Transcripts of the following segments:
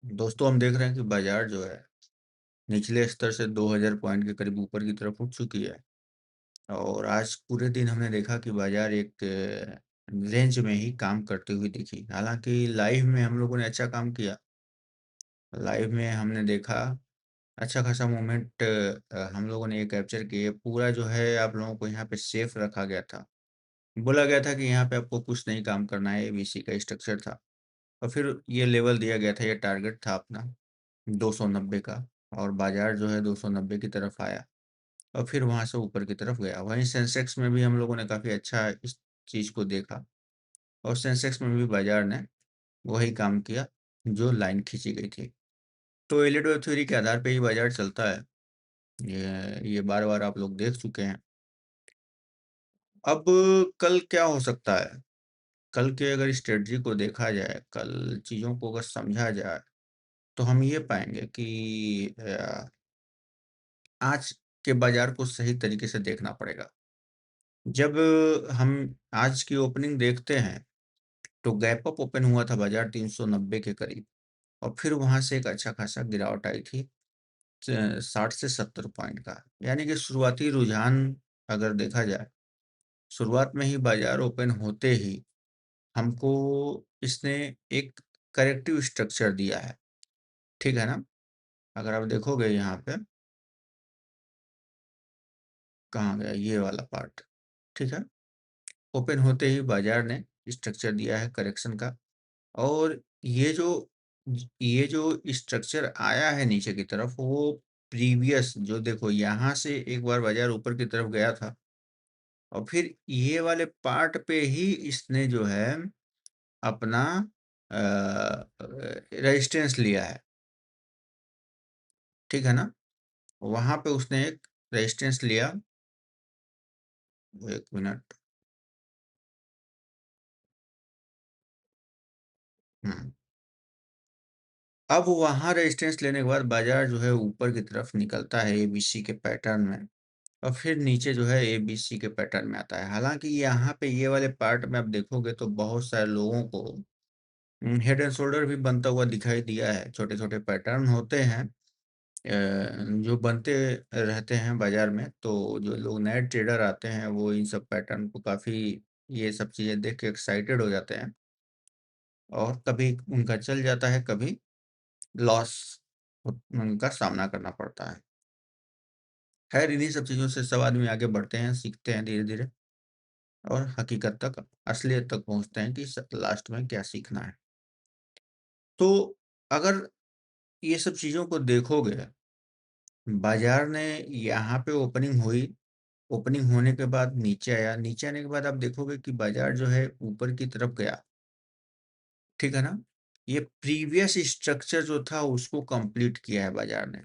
दोस्तों हम देख रहे हैं कि बाजार जो है निचले स्तर से 2000 पॉइंट के करीब ऊपर की तरफ उठ चुकी है और आज पूरे दिन हमने देखा कि बाजार एक रेंज में ही काम करती हुई दिखी। हालांकि लाइव में हम लोगों ने अच्छा काम किया। लाइव में हमने देखा अच्छा खासा मूवमेंट हम लोगों ने ये कैप्चर किए। पूरा जो है आप लोगों को यहाँ पे सेफ रखा गया था। बोला गया था कि यहाँ पे आपको कुछ नहीं काम करना है, एबीसी का स्ट्रक्चर था। और फिर ये लेवल दिया गया था, ये टारगेट था अपना 290 का। और बाजार जो है 290 की तरफ आया और फिर वहाँ से ऊपर की तरफ गया। वहीं सेंसेक्स में भी हम लोगों ने काफ़ी अच्छा इस चीज़ को देखा और सेंसेक्स में भी बाजार ने वही काम किया जो लाइन खींची गई थी। तो एलिट वेब थ्योरी के आधार पे ही बाजार चलता है। ये बार-बार आप लोग देख चुके हैं। अब कल क्या हो सकता है? कल के अगर स्ट्रेटजी को देखा जाए, कल चीज़ों को अगर समझा जाए, तो हम ये पाएँगे कि आज के बाजार को सही तरीके से देखना पड़ेगा। जब हम आज की ओपनिंग देखते हैं, तो गैप अप ओपन हुआ था बाजार 390 के करीब और फिर वहाँ से एक अच्छा खासा गिरावट आई थी 60 से 70 पॉइंट का। यानी कि शुरुआती रुझान अगर देखा जाए, शुरुआत में ही बाजार ओपन होते ही हमको इसने एक करेक्टिव स्ट्रक्चर दिया है, ठीक है ना? अगर आप देखोगे यहाँ पे, कहाँ गया ये वाला पार्ट, ठीक है? ओपन होते ही बाजार ने स्ट्रक्चर दिया है करेक्शन का। और ये जो स्ट्रक्चर आया है नीचे की तरफ, वो प्रीवियस जो देखो यहाँ से एक बार बाजार ऊपर की तरफ गया था और फिर ये वाले पार्ट पे ही इसने जो है अपना रेजिस्टेंस लिया है, ठीक है ना? वहाँ पे उसने एक रेजिस्टेंस लिया। 1 मिनट। हुँ। अब वहाँ रेजिस्टेंस लेने के बाद बाजार जो है ऊपर की तरफ निकलता है एबीसी के पैटर्न में और फिर नीचे जो है एबीसी के पैटर्न में आता है। हालाँकि यहाँ पे ये वाले पार्ट में आप देखोगे तो बहुत सारे लोगों को हेड एंड शोल्डर भी बनता हुआ दिखाई दिया है। छोटे-छोटे पैटर्न होते हैं जो बनते रहते हैं बाज़ार में। तो जो लोग नए ट्रेडर आते हैं वो इन सब पैटर्न को काफ़ी ये सब चीज़ें देख के एक्साइटेड हो जाते हैं और कभी उनका चल जाता है, कभी लॉस उनका सामना करना पड़ता है। खैर इन्हीं सब चीज़ों से सब आदमी आगे बढ़ते हैं, सीखते हैं धीरे-धीरे और हकीकत तक, असलियत तक पहुँचते हैं कि स लास्ट में क्या सीखना है। तो अगर ये सब चीज़ों को देखोगे, बाज़ार ने यहाँ पे ओपनिंग हुई, ओपनिंग होने के बाद नीचे आया, नीचे आने के बाद आप देखोगे कि बाज़ार जो है ऊपर की तरफ गया, ठीक है ना? ये प्रीवियस स्ट्रक्चर जो था उसको कंप्लीट किया है बाज़ार ने।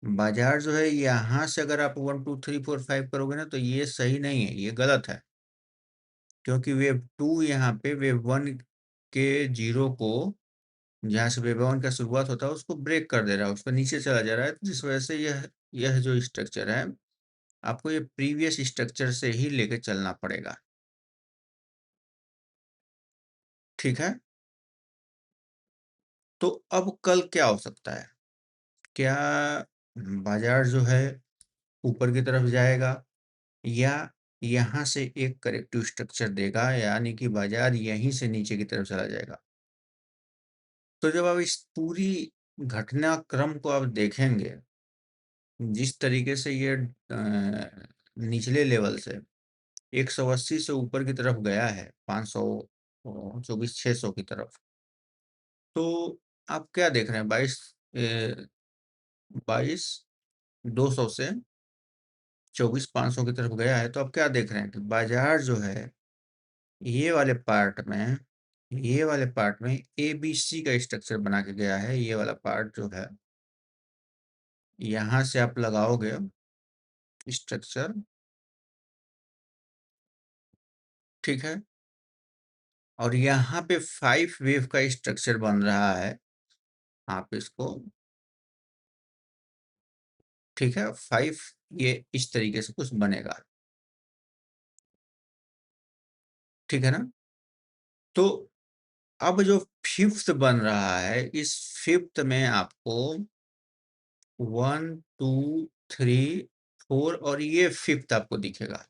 बाज़ार जो है यहाँ से अगर आप 1, 2, 3, 4, 5 करोगे ना तो ये सही नहीं है, ये गलत है। क्योंकि वेव 2 यहाँ पे वेव 1 के 0 को जहाँ से वेव 1 का शुरुआत होता है उसको ब्रेक कर दे रहा है, उसको नीचे चला जा रहा है, जिस वजह से यह जो स्ट्रक्चर है, आपको ये प्रीवियस स्ट्रक्चर से ही लेके चलना पड़ेगा, ठीक है? तो अब कल क्या हो सकता है? क्या बाज़ार जो है ऊपर की तरफ जाएगा या यहाँ से एक करेक्टिव स्ट्रक्चर देगा, यानी कि बाज़ार यहीं से नीचे की तरफ चला जाएगा? तो जब आप इस पूरी घटनाक्रम को आप देखेंगे, जिस तरीके से ये निचले लेवल से 180 से ऊपर की तरफ गया है, 500 24 600 की तरफ, तो आप क्या देख रहे हैं? 22 200 से 24 500 की तरफ गया है, तो आप क्या देख रहे हैं कि बाज़ार जो है, ये वाले पार्ट में ये वाले पार्ट में एबीसी का स्ट्रक्चर बना के गया है। ये वाला पार्ट जो है, यहाँ से आप लगाओगे स्ट्रक्चर, ठीक है? और यहाँ पे 5 वेव का स्ट्रक्चर बन रहा है। आप इसको, ठीक है? 5 ये इस तरीके से कुछ बनेगा, ठीक है ना? तो अब जो 5th बन रहा है, इस 5th में आपको 1, 2, 3, 4 और ये 5th आपको दिखेगा।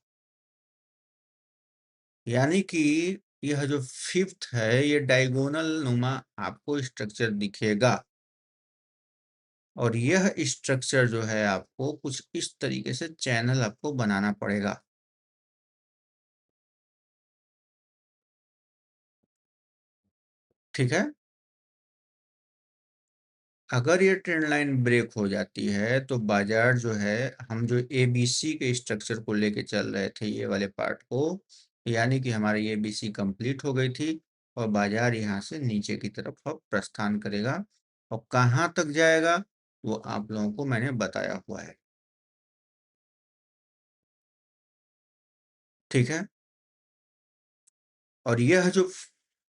यानी कि यह जो 5th है, ये डायगोनल नुमा आपको स्ट्रक्चर दिखेगा। और यह स्ट्रक्चर जो है आपको कुछ इस तरीके से चैनल आपको बनाना पड़ेगा। ठीक है? अगर ये ट्रेंड लाइन ब्रेक हो जाती है तो बाजार जो है, हम जो एबीसी के स्ट्रक्चर को लेके चल रहे थे ये वाले पार्ट को, यानी कि हमारी एबीसी कंप्लीट हो गई थी और बाजार यहाँ से नीचे की तरफ अब प्रस्थान करेगा और कहाँ तक जाएगा वो आप लोगों को मैंने बताया हुआ है। ठीक है? और यह जो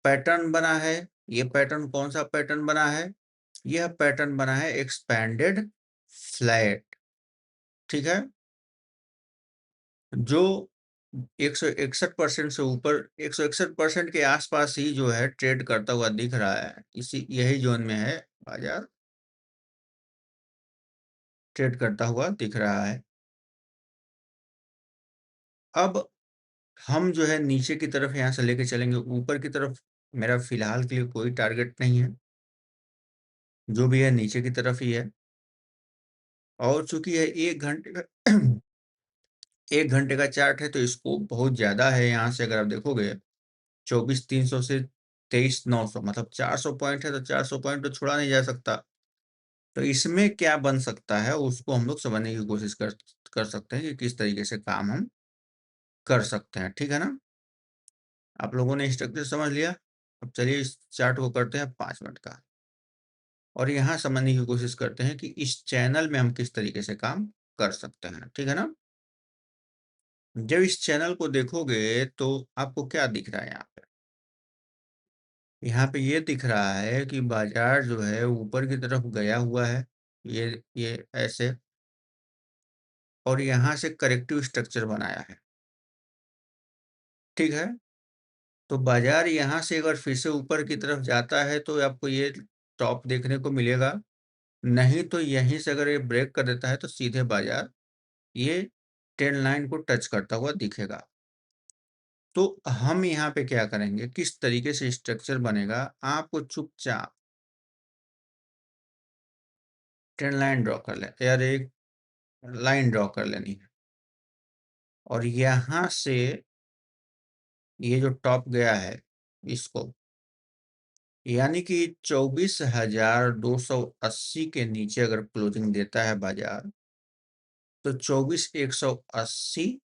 पैटर्न बना है, ये पैटर्न कौन सा पैटर्न बना है? यह पैटर्न बना है एक्सपैंडेड फ्लैट। ठीक है? जो 161% से ऊपर 161% के आसपास ही जो है ट्रेड करता हुआ दिख रहा है। इसी यही ज़ोन में है बाज़ार ट्रेड करता हुआ दिख रहा है। अब हम जो है नीचे की तरफ यहाँ से लेके चलेंगे, ऊपर की तरफ मेरा फ़िलहाल के लिए कोई टारगेट नहीं है। जो भी है नीचे की तरफ ही है और चूँकि यह 1 घंटे का 1 घंटे का चार्ट है तो स्कोप बहुत ज़्यादा है। यहाँ से अगर आप देखोगे 24,300 से 23,900 मतलब 400 पॉइंट है तो 400 पॉइंट तो छोड़ा नहीं जा सकता। तो इसमें क्या बन सकता है उसको हम लोग समझने की कोशिश कर कर सकते हैं कि किस तरीके से काम हम कर सकते हैं, ठीक है ना? आप लोगों ने स्ट्रक्चर समझ लिया। अब चलिए इस चार्ट को करते हैं 5 मिनट का और यहाँ समझने की कोशिश करते हैं कि इस चैनल में हम किस तरीके से काम कर सकते हैं, ठीक है ना? जब इस चैनल को देखोगे तो आपको क्या दिख रहा है यहाँ पे? यहाँ पे ये दिख रहा है कि बाजार जो है ऊपर की तरफ गया हुआ है, ये ऐसे और यहाँ से करेक्टिव स्ट्रक्चर बनाया है, ठीक है? तो बाजार यहाँ से अगर फिर से ऊपर की तरफ जाता है तो आपको ये टॉप देखने को मिलेगा, नहीं तो यहीं से अगर ये ब्रेक कर देता है तो सीधे बाजार ये ट्रेंड लाइन को टच करता हुआ दिखेगा। तो हम यहाँ पे क्या करेंगे, किस तरीके से स्ट्रक्चर बनेगा, आपको चुपचाप ट्रेंड लाइन ड्रॉ कर लें यार एक लाइन ड्रॉ कर लेनी है और यहाँ से ये जो टॉप गया है इसको यानी कि 24,280 के नीचे अगर क्लोजिंग देता है बाजार तो 24,180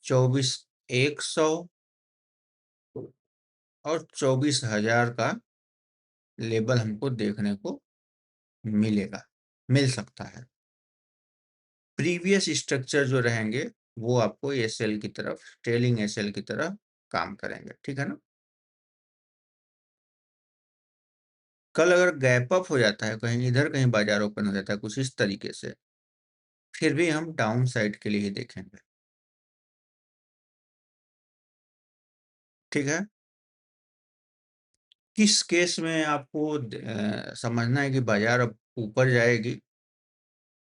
24,100 और 24,000 का लेवल हमको देखने को मिलेगा मिल सकता है। प्रीवियस स्ट्रक्चर जो रहेंगे वो आपको एसएल की तरफ ट्रेलिंग एसएल की तरह काम करेंगे, ठीक है ना? कल अगर गैप अप हो जाता है कहीं इधर कहीं बाजार ओपन हो जाता है कुछ इस तरीके से, फिर भी हम डाउन साइड के लिए ही देखेंगे, ठीक है? किस केस में आपको समझना है कि बाजार अब ऊपर जाएगी?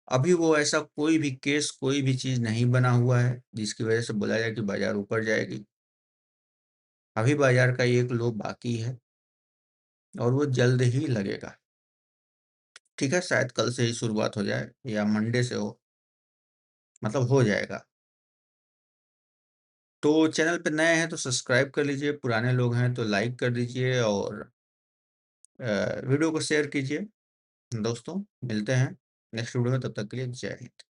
अभी वो ऐसा कोई भी केस, कोई भी चीज़ नहीं बना हुआ है, जिसकी वजह से बोला जाए कि बाजार ऊपर जाएगी। अभी बाजार का एक लो बाकी है और वो जल्द ही लगेगा। ठीक है? शायद कल से ही शुरुआत हो जाए या मंडे से हो, मतलब हो जाएगा। तो चैनल पे नए हैं तो सब्सक्राइब कर लीजिए, पुराने लोग हैं तो लाइक कर दीजिए और वीडियो को शेयर कीजिए। दोस्तों, मिलते हैं नेक्स्ट वीडियो में, तब तक के लिए जय हिंद।